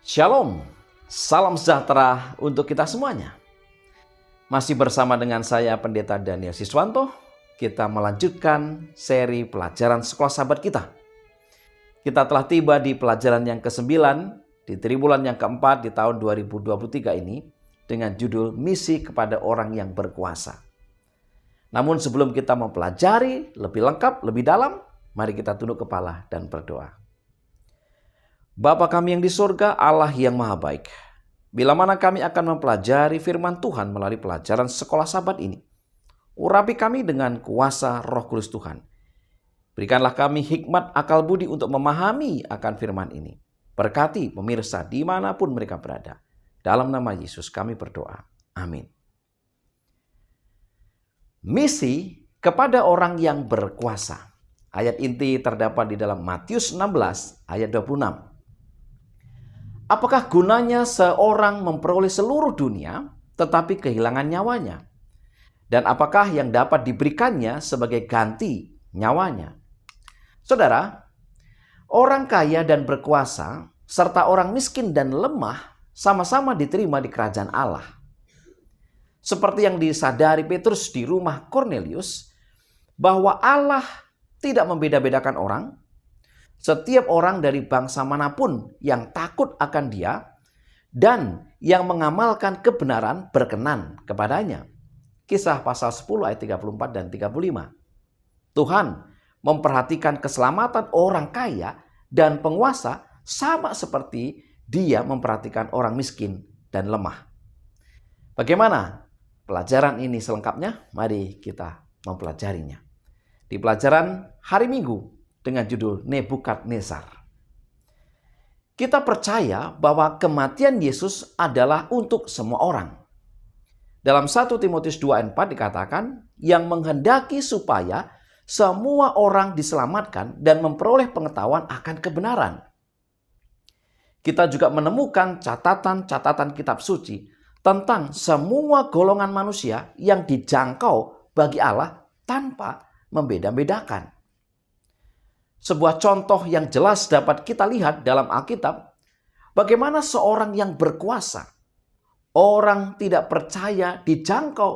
Shalom, salam sejahtera untuk kita semuanya. Masih bersama dengan saya Pendeta Daniel Siswanto, kita melanjutkan seri pelajaran sekolah sahabat kita. Kita telah tiba di pelajaran yang ke-9 di triwulan yang keempat di tahun 2023 ini dengan judul Misi kepada Orang yang Berkuasa. Namun sebelum kita mempelajari lebih lengkap, lebih dalam, mari kita tunduk kepala dan berdoa. Bapa kami yang di surga, Allah yang maha baik. Bila mana kami akan mempelajari firman Tuhan melalui pelajaran sekolah sahabat ini, urapi kami dengan kuasa Roh Kudus Tuhan. Berikanlah kami hikmat akal budi untuk memahami akan firman ini. Berkati pemirsa dimanapun mereka berada. Dalam nama Yesus kami berdoa. Amin. Misi kepada orang yang berkuasa. Ayat inti terdapat di dalam Matius 16 ayat 26. Apakah gunanya seorang memperoleh seluruh dunia tetapi kehilangan nyawanya? Dan apakah yang dapat diberikannya sebagai ganti nyawanya? Saudara, orang kaya dan berkuasa serta orang miskin dan lemah sama-sama diterima di kerajaan Allah. Seperti yang disadari Petrus di rumah Kornelius, bahwa Allah tidak membeda-bedakan orang. Setiap orang dari bangsa manapun yang takut akan Dia dan yang mengamalkan kebenaran berkenan kepadanya. Kisah pasal 10 ayat 34 dan 35. Tuhan memperhatikan keselamatan orang kaya dan penguasa sama seperti Dia memperhatikan orang miskin dan lemah. Bagaimana pelajaran ini selengkapnya? Mari kita mempelajarinya. Di pelajaran hari Minggu dengan judul Nebukadnezar. Kita percaya bahwa kematian Yesus adalah untuk semua orang. Dalam 1 Timotius 2 ayat 4 dikatakan, yang menghendaki supaya semua orang diselamatkan dan memperoleh pengetahuan akan kebenaran. Kita juga menemukan catatan-catatan kitab suci tentang semua golongan manusia yang dijangkau bagi Allah tanpa membeda-bedakan. Sebuah contoh yang jelas dapat kita lihat dalam Alkitab, bagaimana seorang yang berkuasa, orang tidak percaya dijangkau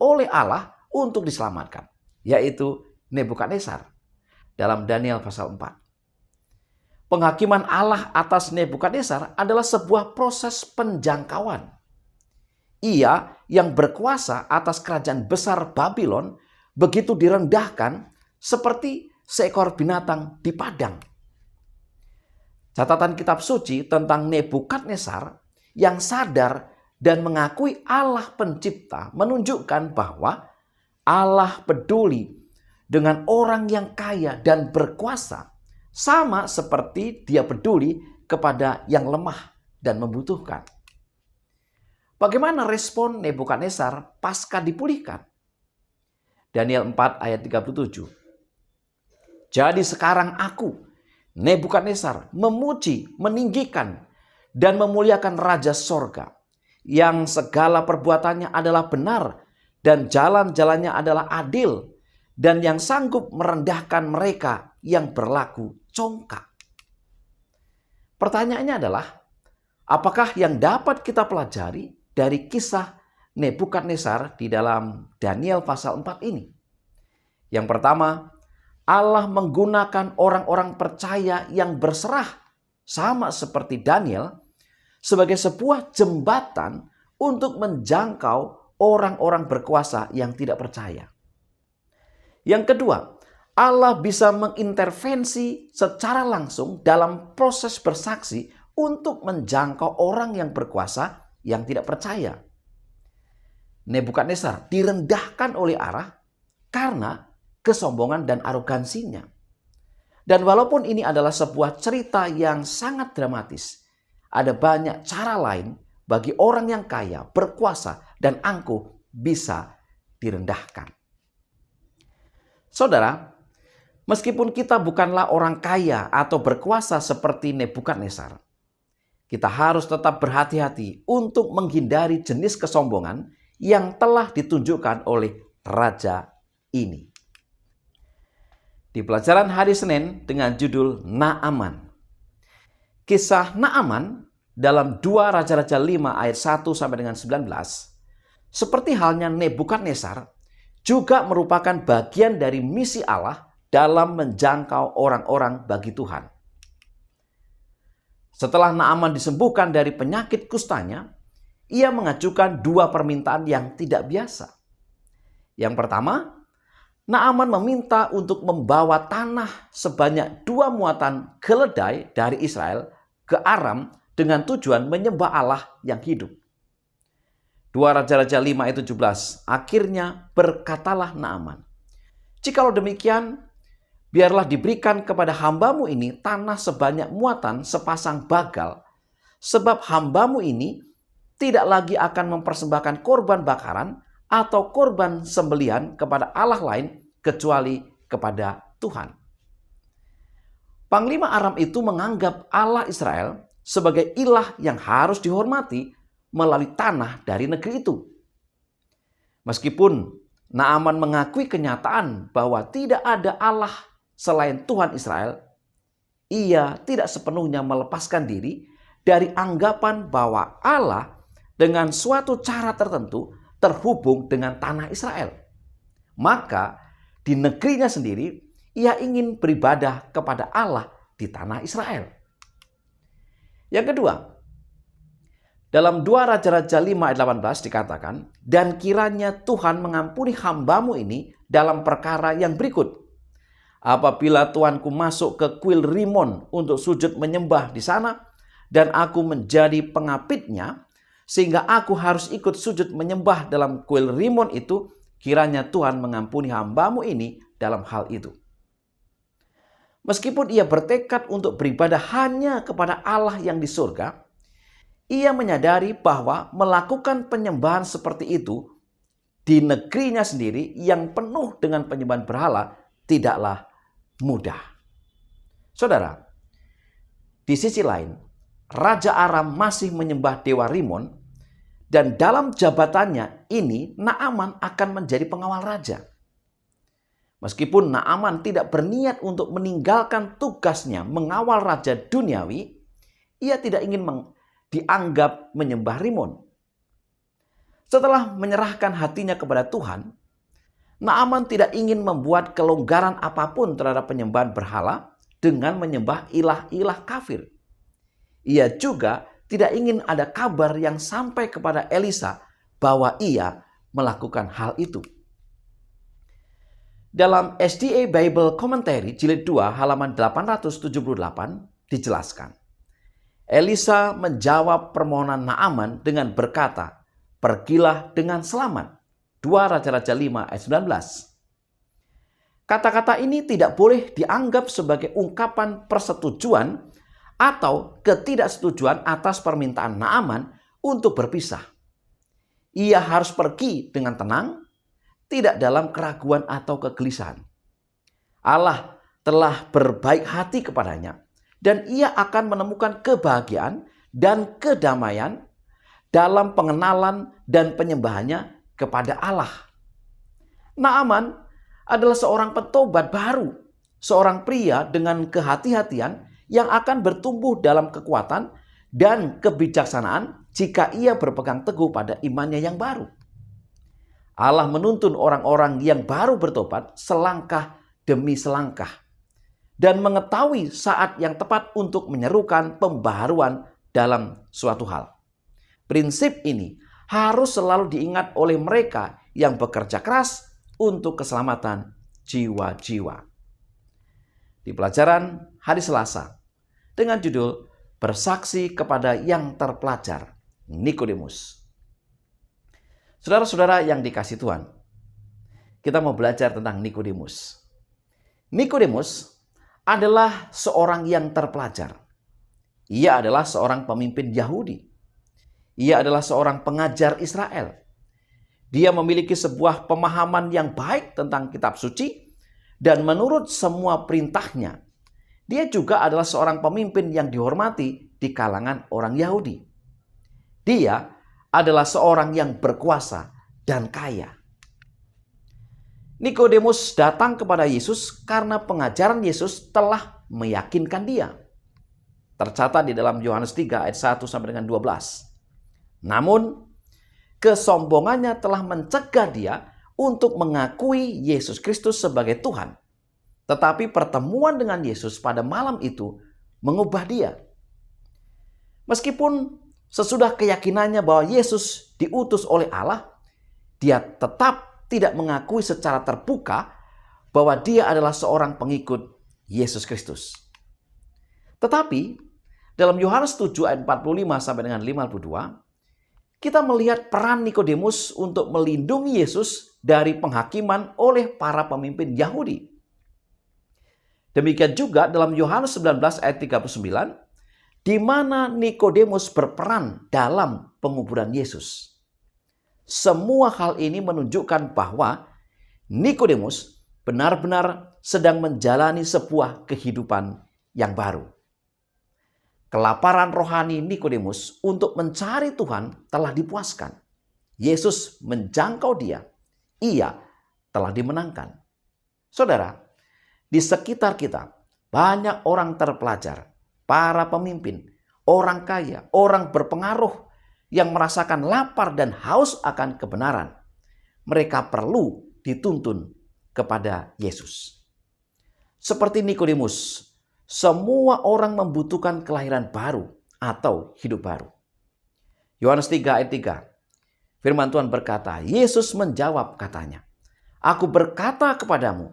oleh Allah untuk diselamatkan, yaitu Nebukadnezar dalam Daniel pasal 4. Penghakiman Allah atas Nebukadnezar adalah sebuah proses penjangkauan. Ia yang berkuasa atas kerajaan besar Babylon begitu direndahkan seperti seekor binatang di padang. Catatan kitab suci tentang Nebukadnezar yang sadar dan mengakui Allah pencipta menunjukkan bahwa Allah peduli dengan orang yang kaya dan berkuasa sama seperti Dia peduli kepada yang lemah dan membutuhkan. Bagaimana respon Nebukadnezar pasca dipulihkan? Daniel 4 ayat 37. Jadi sekarang aku, Nebukadnezar, memuji, meninggikan, dan memuliakan Raja Sorga, yang segala perbuatannya adalah benar, dan jalan-jalannya adalah adil, dan yang sanggup merendahkan mereka yang berlaku congkak. Pertanyaannya adalah, apakah yang dapat kita pelajari dari kisah Nebukadnezar di dalam Daniel pasal 4 ini? Yang pertama, Allah menggunakan orang-orang percaya yang berserah sama seperti Daniel sebagai sebuah jembatan untuk menjangkau orang-orang berkuasa yang tidak percaya. Yang kedua, Allah bisa mengintervensi secara langsung dalam proses bersaksi untuk menjangkau orang yang berkuasa yang tidak percaya. Nebukadnezar direndahkan oleh Allah karena kesombongan dan arogansinya. Dan walaupun ini adalah sebuah cerita yang sangat dramatis, ada banyak cara lain bagi orang yang kaya, berkuasa, dan angkuh bisa direndahkan. Saudara, meskipun kita bukanlah orang kaya atau berkuasa seperti Nebukadnezar, kita harus tetap berhati-hati untuk menghindari jenis kesombongan yang telah ditunjukkan oleh raja ini. Di pelajaran hari Senin dengan judul Naaman. Kisah Naaman dalam 2 Raja-Raja 5 ayat 1 sampai dengan 19, seperti halnya Nebukadnezar, juga merupakan bagian dari misi Allah dalam menjangkau orang-orang bagi Tuhan. Setelah Naaman disembuhkan dari penyakit kustanya, ia mengajukan 2 permintaan yang tidak biasa. Yang pertama, Naaman meminta untuk membawa tanah sebanyak 2 muatan keledai dari Israel ke Aram dengan tujuan menyembah Allah yang hidup. 2 Raja-Raja 5 ayat 17, akhirnya berkatalah Naaman, "Jikalau demikian, biarlah diberikan kepada hambamu ini tanah sebanyak muatan sepasang bagal, sebab hambamu ini tidak lagi akan mempersembahkan korban bakaran atau korban sembelihan kepada Allah lain kecuali kepada Tuhan." Panglima Aram itu menganggap Allah Israel sebagai ilah yang harus dihormati melalui tanah dari negeri itu. Meskipun Naaman mengakui kenyataan bahwa tidak ada Allah selain Tuhan Israel, ia tidak sepenuhnya melepaskan diri dari anggapan bahwa Allah dengan suatu cara tertentu terhubung dengan tanah Israel. Maka di negerinya sendiri ia ingin beribadah kepada Allah di tanah Israel. Yang kedua, dalam 2 Raja-Raja 5 ayat 18 dikatakan, "Dan kiranya Tuhan mengampuni hambamu ini dalam perkara yang berikut. Apabila tuanku masuk ke kuil Rimon untuk sujud menyembah di sana, dan aku menjadi pengapitnya, sehingga aku harus ikut sujud menyembah dalam kuil Rimon itu, kiranya Tuhan mengampuni hambamu ini dalam hal itu." Meskipun ia bertekad untuk beribadah hanya kepada Allah yang di surga, ia menyadari bahwa melakukan penyembahan seperti itu di negerinya sendiri yang penuh dengan penyembahan berhala tidaklah mudah. Saudara, di sisi lain, Raja Aram masih menyembah dewa Rimon, dan dalam jabatannya ini Naaman akan menjadi pengawal raja. Meskipun Naaman tidak berniat untuk meninggalkan tugasnya mengawal raja duniawi, ia tidak ingin dianggap menyembah Rimon. Setelah menyerahkan hatinya kepada Tuhan, Naaman tidak ingin membuat kelonggaran apapun terhadap penyembahan berhala dengan menyembah ilah-ilah kafir. Ia juga tidak ingin ada kabar yang sampai kepada Elisa bahwa ia melakukan hal itu. Dalam SDA Bible Commentary jilid 2 halaman 878 dijelaskan, Elisa menjawab permohonan Naaman dengan berkata, "Pergilah dengan selamat." 2 Raja-Raja 5 ayat 19. Kata-kata ini tidak boleh dianggap sebagai ungkapan persetujuan atau ketidaksetujuan atas permintaan Naaman untuk berpisah. Ia harus pergi dengan tenang, tidak dalam keraguan atau kegelisahan. Allah telah berbaik hati kepadanya, dan ia akan menemukan kebahagiaan dan kedamaian dalam pengenalan dan penyembahannya kepada Allah. Naaman adalah seorang petobat baru, seorang pria dengan kehati-hatian yang akan bertumbuh dalam kekuatan dan kebijaksanaan jika ia berpegang teguh pada imannya yang baru. Allah menuntun orang-orang yang baru bertobat selangkah demi selangkah dan mengetahui saat yang tepat untuk menyerukan pembaharuan dalam suatu hal. Prinsip ini harus selalu diingat oleh mereka yang bekerja keras untuk keselamatan jiwa-jiwa. Di pelajaran hari Selasa dengan judul "Bersaksi kepada yang terpelajar", Nikodemus. Saudara-saudara yang dikasihi Tuhan, kita mau belajar tentang Nikodemus. Nikodemus adalah seorang yang terpelajar. Ia adalah seorang pemimpin Yahudi. Ia adalah seorang pengajar Israel. Dia memiliki sebuah pemahaman yang baik tentang kitab suci, dan menurut semua perintahnya, dia juga adalah seorang pemimpin yang dihormati di kalangan orang Yahudi. Dia adalah seorang yang berkuasa dan kaya. Nikodemus datang kepada Yesus karena pengajaran Yesus telah meyakinkan dia. tercatat di dalam Yohanes 3 ayat 1 sampai dengan 12. Namun, kesombongannya telah mencegah dia untuk mengakui Yesus Kristus sebagai Tuhan. Tetapi pertemuan dengan Yesus pada malam itu mengubah dia. Meskipun sesudah keyakinannya bahwa Yesus diutus oleh Allah, dia tetap tidak mengakui secara terbuka bahwa dia adalah seorang pengikut Yesus Kristus. Tetapi dalam Yohanes 7 ayat 45 sampai dengan 52, kita melihat peran Nikodemus untuk melindungi Yesus dari penghakiman oleh para pemimpin Yahudi. Demikian juga dalam Yohanes 19 ayat 39, di mana Nikodemus berperan dalam penguburan Yesus. Semua hal ini menunjukkan bahwa Nikodemus benar-benar sedang menjalani sebuah kehidupan yang baru. Kelaparan rohani Nikodemus untuk mencari Tuhan telah dipuaskan. Yesus menjangkau dia. Ia telah dimenangkan. Saudara, di sekitar kita banyak orang terpelajar, para pemimpin, orang kaya, orang berpengaruh yang merasakan lapar dan haus akan kebenaran. Mereka perlu dituntun kepada Yesus. Seperti Nikodemus, semua orang membutuhkan kelahiran baru atau hidup baru. Yohanes 3 ayat 3. Firman Tuhan berkata, Yesus menjawab katanya, "Aku berkata kepadamu,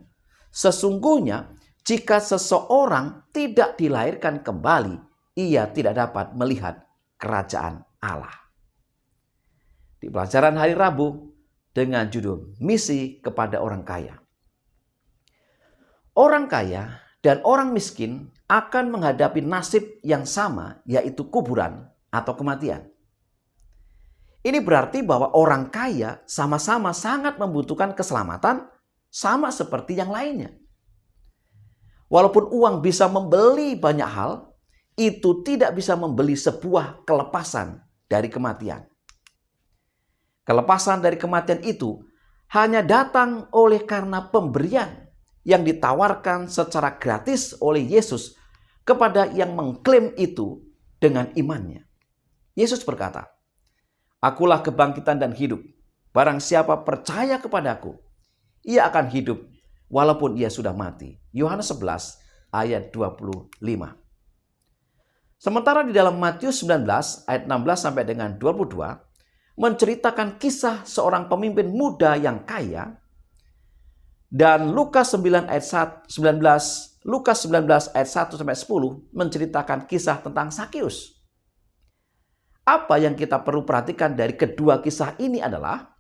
sesungguhnya jika seseorang tidak dilahirkan kembali, ia tidak dapat melihat kerajaan Allah." Di pelajaran hari Rabu dengan judul Misi kepada Orang Kaya. Orang kaya dan orang miskin akan menghadapi nasib yang sama, yaitu kuburan atau kematian. Ini berarti bahwa orang kaya sama-sama sangat membutuhkan keselamatan, sama seperti yang lainnya. Walaupun uang bisa membeli banyak hal, itu tidak bisa membeli sebuah kelepasan dari kematian. Kelepasan dari kematian itu hanya datang oleh karena pemberian yang ditawarkan secara gratis oleh Yesus kepada yang mengklaim itu dengan imannya. Yesus berkata, "Akulah kebangkitan dan hidup. Barang siapa percaya kepadaku, ia akan hidup walaupun ia sudah mati." Yohanes 11 ayat 25. Sementara di dalam Matius 19 ayat 16 sampai dengan 22 menceritakan kisah seorang pemimpin muda yang kaya, dan Lukas 19 ayat 1 sampai 10 menceritakan kisah tentang Sakius. Apa yang kita perlu perhatikan dari kedua kisah ini adalah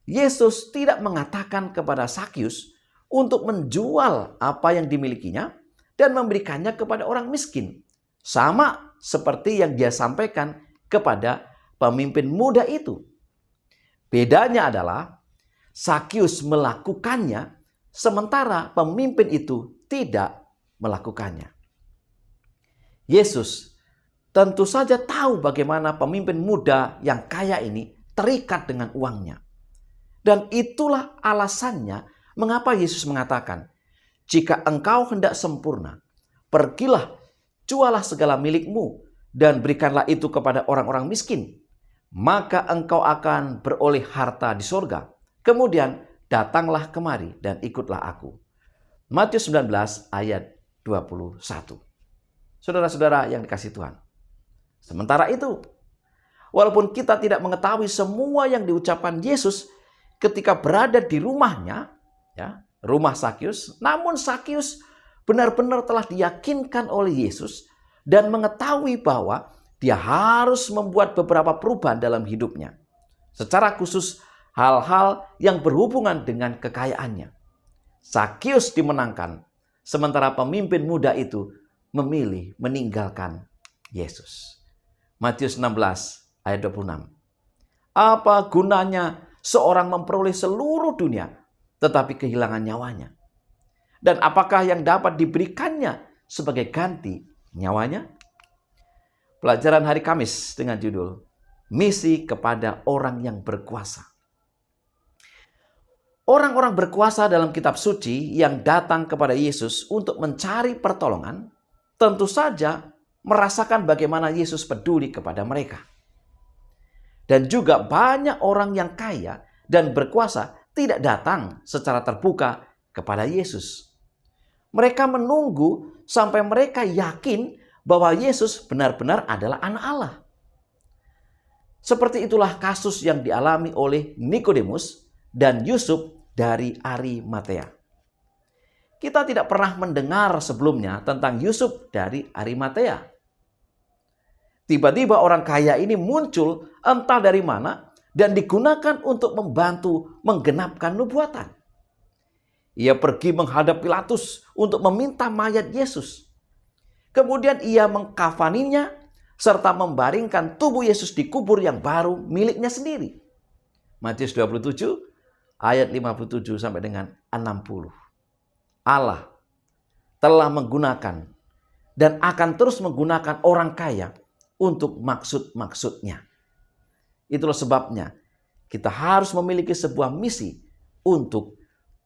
Yesus tidak mengatakan kepada Sakius untuk menjual apa yang dimilikinya dan memberikannya kepada orang miskin. Sama seperti yang dia sampaikan kepada pemimpin muda itu. Bedanya adalah Sakius melakukannya, sementara pemimpin itu tidak melakukannya. Yesus tentu saja tahu bagaimana pemimpin muda yang kaya ini terikat dengan uangnya. Dan itulah alasannya mengapa Yesus mengatakan, "Jika engkau hendak sempurna, pergilah, jualah segala milikmu, dan berikanlah itu kepada orang-orang miskin. Maka engkau akan beroleh harta di sorga. Kemudian datanglah kemari dan ikutlah aku." Matius 19 ayat 21. Saudara-saudara yang dikasihi Tuhan. Sementara itu, walaupun kita tidak mengetahui semua yang diucapkan Yesus ketika berada di rumahnya, ya, rumah Sakius, namun Sakius benar-benar telah diyakinkan oleh Yesus dan mengetahui bahwa dia harus membuat beberapa perubahan dalam hidupnya. Secara khusus hal-hal yang berhubungan dengan kekayaannya. Sakius dimenangkan, sementara pemimpin muda itu memilih meninggalkan Yesus. Matius 16 ayat 26. Apa gunanya seorang memperoleh seluruh dunia tetapi kehilangan nyawanya? Dan apakah yang dapat diberikannya sebagai ganti nyawanya? Pelajaran hari Kamis dengan judul Misi kepada Orang yang Berkuasa. Orang-orang berkuasa dalam kitab suci yang datang kepada Yesus untuk mencari pertolongan tentu saja merasakan bagaimana Yesus peduli kepada mereka. Dan juga banyak orang yang kaya dan berkuasa tidak datang secara terbuka kepada Yesus. Mereka menunggu sampai mereka yakin bahwa Yesus benar-benar adalah anak Allah. Seperti itulah kasus yang dialami oleh Nikodemus dan Yusuf dari Arimatea. Kita tidak pernah mendengar sebelumnya tentang Yusuf dari Arimatea. Tiba-tiba orang kaya ini muncul entah dari mana dan digunakan untuk membantu menggenapkan nubuatan. Ia pergi menghadap Pilatus untuk meminta mayat Yesus. Kemudian ia mengkafaninya serta membaringkan tubuh Yesus di kubur yang baru miliknya sendiri. Matius 27 ayat 57 sampai dengan 60. Allah telah menggunakan dan akan terus menggunakan orang kaya untuk maksud-maksudnya. Itulah sebabnya kita harus memiliki sebuah misi untuk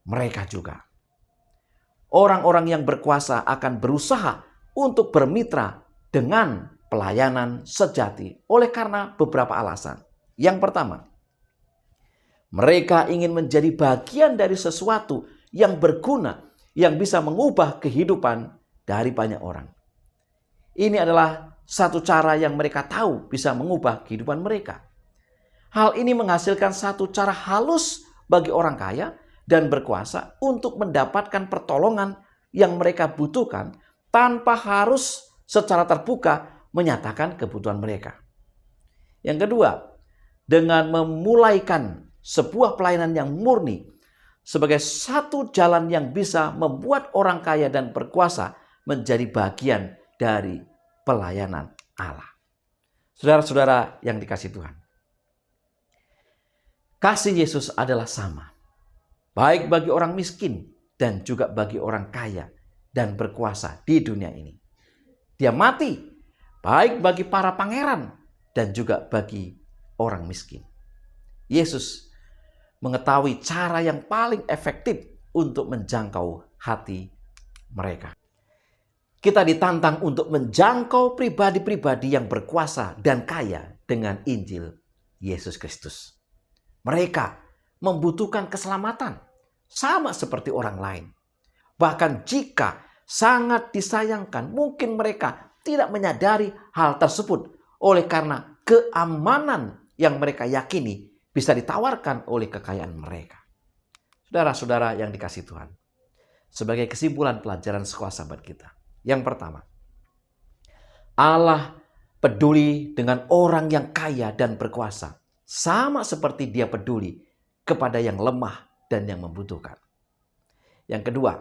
mereka juga. Orang-orang yang berkuasa akan berusaha untuk bermitra dengan pelayanan sejati oleh karena beberapa alasan. Yang pertama, mereka ingin menjadi bagian dari sesuatu yang berguna, yang bisa mengubah kehidupan dari banyak orang. Ini adalah satu cara yang mereka tahu bisa mengubah kehidupan mereka. Hal ini menghasilkan satu cara halus bagi orang kaya dan berkuasa untuk mendapatkan pertolongan yang mereka butuhkan tanpa harus secara terbuka menyatakan kebutuhan mereka. Yang kedua, dengan memulaikan sebuah pelayanan yang murni sebagai satu jalan yang bisa membuat orang kaya dan berkuasa menjadi bagian dari pelayanan Allah. Saudara-saudara yang dikasihi Tuhan, kasih Yesus adalah sama, baik bagi orang miskin dan juga bagi orang kaya dan berkuasa di dunia ini. Dia mati baik bagi para pangeran dan juga bagi orang miskin. Yesus mengetahui cara yang paling efektif untuk menjangkau hati mereka. Kita ditantang untuk menjangkau pribadi-pribadi yang berkuasa dan kaya dengan Injil Yesus Kristus. Mereka membutuhkan keselamatan sama seperti orang lain. Bahkan jika sangat disayangkan, mungkin mereka tidak menyadari hal tersebut oleh karena keamanan yang mereka yakini bisa ditawarkan oleh kekayaan mereka. Saudara-saudara yang dikasihi Tuhan, sebagai kesimpulan pelajaran sekolah sahabat kita, yang pertama, Allah peduli dengan orang yang kaya dan berkuasa, sama seperti Dia peduli kepada yang lemah dan yang membutuhkan. Yang kedua,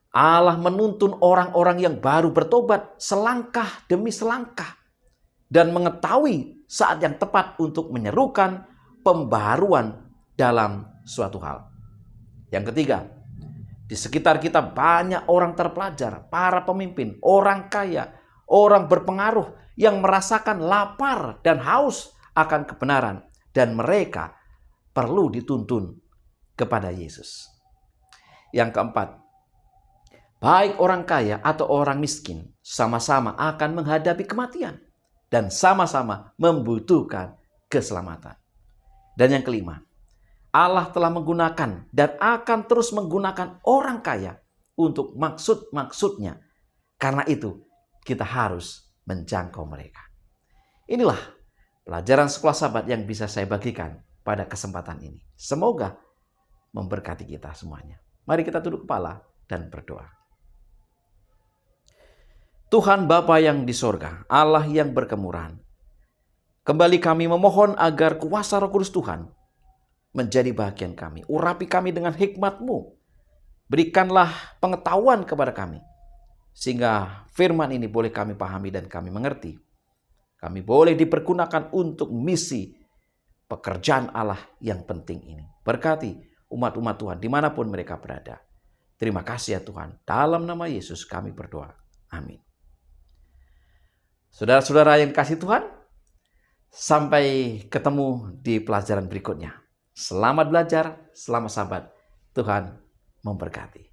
Allah menuntun orang-orang yang baru bertobat selangkah demi selangkah dan mengetahui saat yang tepat untuk menyerukan pembaharuan dalam suatu hal. Yang ketiga, di sekitar kita banyak orang terpelajar, para pemimpin, orang kaya, orang berpengaruh yang merasakan lapar dan haus akan kebenaran, dan mereka perlu dituntun kepada Yesus. Yang keempat, baik orang kaya atau orang miskin sama-sama akan menghadapi kematian dan sama-sama membutuhkan keselamatan. Dan yang kelima, Allah telah menggunakan dan akan terus menggunakan orang kaya untuk maksud-maksudnya. Karena itu, kita harus menjangkau mereka. Inilah pelajaran sekolah sahabat yang bisa saya bagikan pada kesempatan ini. Semoga memberkati kita semuanya. Mari kita tunduk kepala dan berdoa. Tuhan Bapa yang di sorga, Allah yang berkemurahan, kembali kami memohon agar kuasa Roh Kudus Tuhan menjadi bagian kami. Urapi kami dengan hikmat-Mu. Berikanlah pengetahuan kepada kami, sehingga firman ini boleh kami pahami dan kami mengerti. Kami boleh dipergunakan untuk misi pekerjaan Allah yang penting ini. Berkati umat-umat Tuhan dimanapun mereka berada. Terima kasih ya Tuhan. Dalam nama Yesus kami berdoa. Amin. Saudara-saudara yang kasih Tuhan, sampai ketemu di pelajaran berikutnya. Selamat belajar, selamat sahabat. Tuhan memberkati.